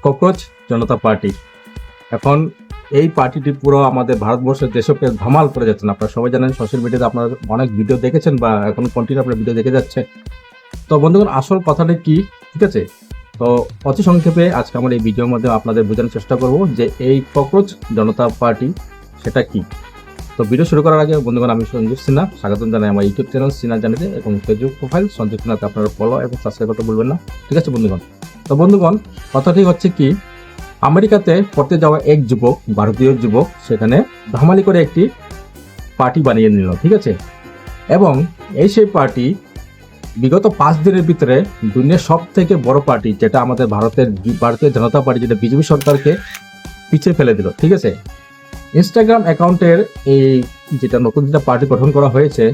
Cockroach জনতা party. এখন এই পার্টিটি পুরো আমাদের ভারতবর্ষের দেশকে ধামাল করে যাচ্ছেন। আপনারা সবাই জানেন, সোশ্যাল মিডিয়াতে আপনারা অনেক ভিডিও দেখেছেন বা এখন কন্টিনিউ আপনারা ভিডিও দেখে যাচ্ছে। তো বন্ধুগণ, আসল কথাটা কি, ঠিক আছে? তো অতি সংক্ষেপে আজকে আমার এই ভিডিওর মধ্যে আপনাদের বোঝানোর চেষ্টা করব যে এই ককরোচ জনতা পার্টি সেটা কি। তো ভিডিও শুরু করার আগে বন্ধুগণ, আমি সঞ্জীব সিনহা স্বাগতম জানাই আমার ইউটিউব চ্যানেল সিনহা জানিতে এবং ফেসবুক প্রোফাইল সঞ্জীব সিনহাতে আপনারা ফলো এবং সাবস্ক্রাইব করতে ভুলবেন না, ঠিক আছে বন্ধুগণ? তো বন্ধুগণ, কথাটি হচ্ছে কি, আমেরিকাতে পড়তে যাওয়া এক যুবক, ভারতীয় যুবক, সেখানে ধামালি করে একটি পার্টি বানিয়ে নিল, ঠিক আছে? এবং সেই পার্টি বিগত 5 দিনের ভিতরে দুনিয়ার সব থেকে বড় পার্টি, যেটা আমাদের ভারতীয় জনতা পার্টি, যেটা বিজেপি সরকারকে পিছিয়ে ফেলে দিল, ঠিক আছে? ইনস্টাগ্রাম অ্যাকাউন্টের এই যেটা নতুন যেটা পার্টি গঠন করা হয়েছে,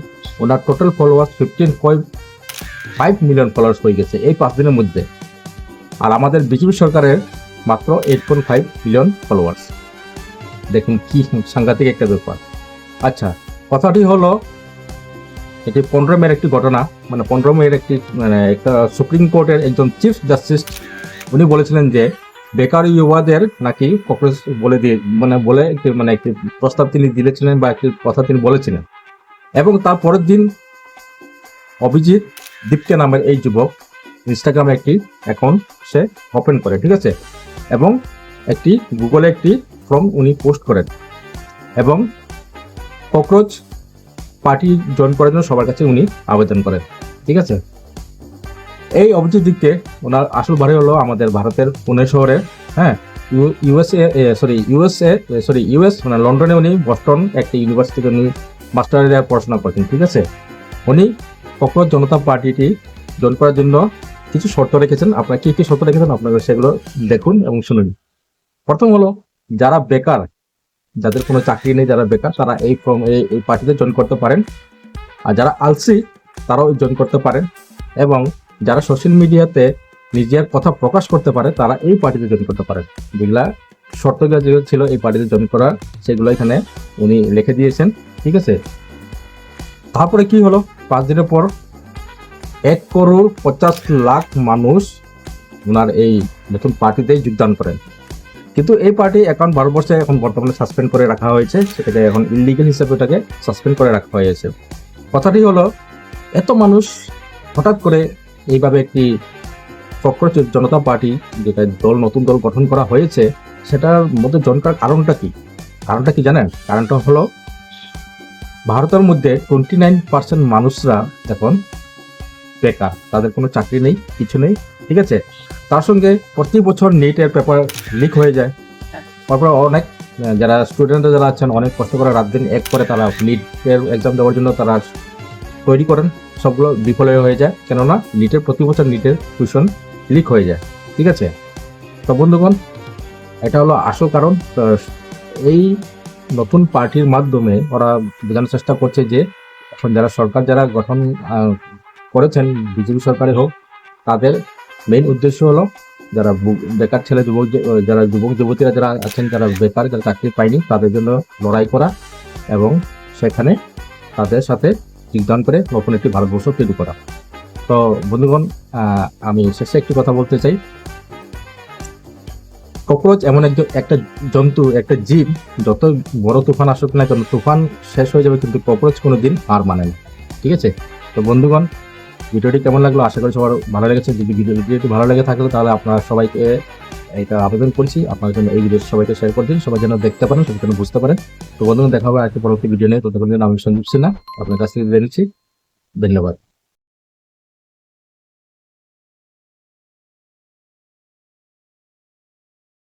ওনার টোটাল ফলোয়ার্স 15.5 মিলিয়ন ফলোয়ার্স হয়ে গেছে এই 5 দিনের মধ্যে। আর আমাদের বিজেপি সরকারের মাত্র 8.5 মিলিয়ন ফলোয়ার্স। দেখুন কি সাংঘাতিক একটা ব্যাপার। আচ্ছা, কথাটি হলো এটি 15 মের একটি ঘটনা, মানে 15 মের একটা সুপ্রিম কোর্টের একজন চিফ জাস্টিস উনি বলেছিলেন যে বেকার ইউবাদের নাকি ককরোচ বলে একটি প্রস্তাব তিনি দিয়েছিলেন বা একটি কথা তিনি বলেছিলেন। এবং তার পরের দিন অভিজিৎ দীপকে নামের এই যুবক ইনস্টাগ্রামে একটি অ্যাকাউন্ট সে ওপেন করে, ঠিক আছে? এবং একটি গুগলে একটি ফর্ম উনি পোস্ট করেন এবং ককরোচ পার্টি জয়েন করার জন্য সবার কাছে উনি আবেদন করেন, ঠিক আছে? এই অভিজিৎ দীপকে ওনার আসল বাড়ি হলো আমাদের ভারতের পুনে শহরে, হ্যাঁ, ইউএস মানে লন্ডনে উনি বস্টন একটি ইউনিভার্সিটিতে উনি মাস্টার পড়াশোনা করছেন, ঠিক আছে? উনি ককরোচ জনতা পার্টিটি জয়েন করার জন্য কিছু শর্ত রেখেছেন। আপনারা কি কি শর্ত রেখেছেন আপনারা সেগুলো দেখুন এবং শুনুন। প্রথম হলো, যারা বেকার, যাদের কোনো চাকরি নেই, যারা বেকার, তারা এই পার্টিতে জয়েন করতে পারেন। আর যারা আলসি তারাও জয়েন করতে পারেন। এবং যারা সোশ্যাল মিডিয়াতে নিজের কথা প্রকাশ করতে পারে তারা এই পার্টিতে জয়েন করতে পারেন। যেগুলা শর্তগুলো যে ছিল এই পার্টিতে জয়েন করা, সেগুলো এখানে উনি লিখে দিয়েছেন, ঠিক আছে? তারপরে কি হলো, 5 দিনের পর 1,50,00,000 মানুষ ওনার এই নতুন পার্টিতেই যোগদান করেন। কিন্তু এই পার্টি অ্যাকাউন্ট ভারতবর্ষে এখন বর্তমানে সাসপেন্ড করে রাখা হয়েছে, সেটাকে এখন ইলিগাল হিসেবে ওটাকে সাসপেন্ড করে রাখা হয়েছে। কথাটি হলো, এত মানুষ হঠাৎ করে এইভাবে একটি ককরোচ জনতা পার্টি, যেটা নতুন দল গঠন করা হয়েছে, সেটার মধ্যে জয়েন করার কারণটা কি জানেন? কারণটা হলো, ভারতের মধ্যে 29% মানুষরা এখন বেকার, তাদের কোনো চাকরি নেই, কিছু নেই, ঠিক আছে? তার সঙ্গে প্রতি বছর নেটের পেপার লিক হয়ে যায়। তারপর অনেক যারা স্টুডেন্টরা যারা আছেন, অনেক কষ্ট করে রাত দিন এক করে তারা নিটের এক্সাম দেওয়ার জন্য তারা তৈরি করেন, সবগুলো বিফল হয়ে যায়। কেননা প্রতি বছর নিটের কুয়েশন লিক হয়ে যায়, ঠিক আছে? তো বন্ধুগণ, এটা হলো আসল কারণ। এই নতুন পার্টির মাধ্যমে ওরা বোঝানোর চেষ্টা করছে যে এখন যারা গঠন করেছেন, বিজেপি সরকারে হোক, তাদের মেইন উদ্দেশ্য হলো যারা বেকার যুবক যুবতীরা যারা আছেন, যারা বেকার, যারা চাকরি পায়নি, তাদের জন্য লড়াই করা এবং সেখানে তাদের সাথে যোগদান করে নতুন একটি ভারতবর্ষ তৈরি করা। তো বন্ধুগণ, আমি শেষে একটি কথা বলতে চাই। ককরোচ এমন একটা জন্তু, একটা জীব, যত বড় তুফান আসুক না কেন, তুফান শেষ হয়ে যাবে, কিন্তু ককরোচ কোনোদিন হার মানে না, ঠিক আছে? তো বন্ধুগণ, ভিডিওটি কেমন লাগলো? আশা করি সবার ভালো লেগেছে। যদি ভিডিওটি ভালো লেগে থাকলে তাহলে আপনারা সবাইকে এটা আবেদন করছি, আপনার জন্য এই ভিডিও সবাইকে শেয়ার করে দিন, সবাই যেন দেখতে পারেন, সবাই যেন বুঝতে পারেন। তো বন্ধুগণ, দেখা হবে আরেকটি পরবর্তী ভিডিও নিয়ে। ততক্ষণ আমি সঞ্জীব সিনহা আপনার কাছ থেকে বিদায় নিচ্ছি। ধন্যবাদ।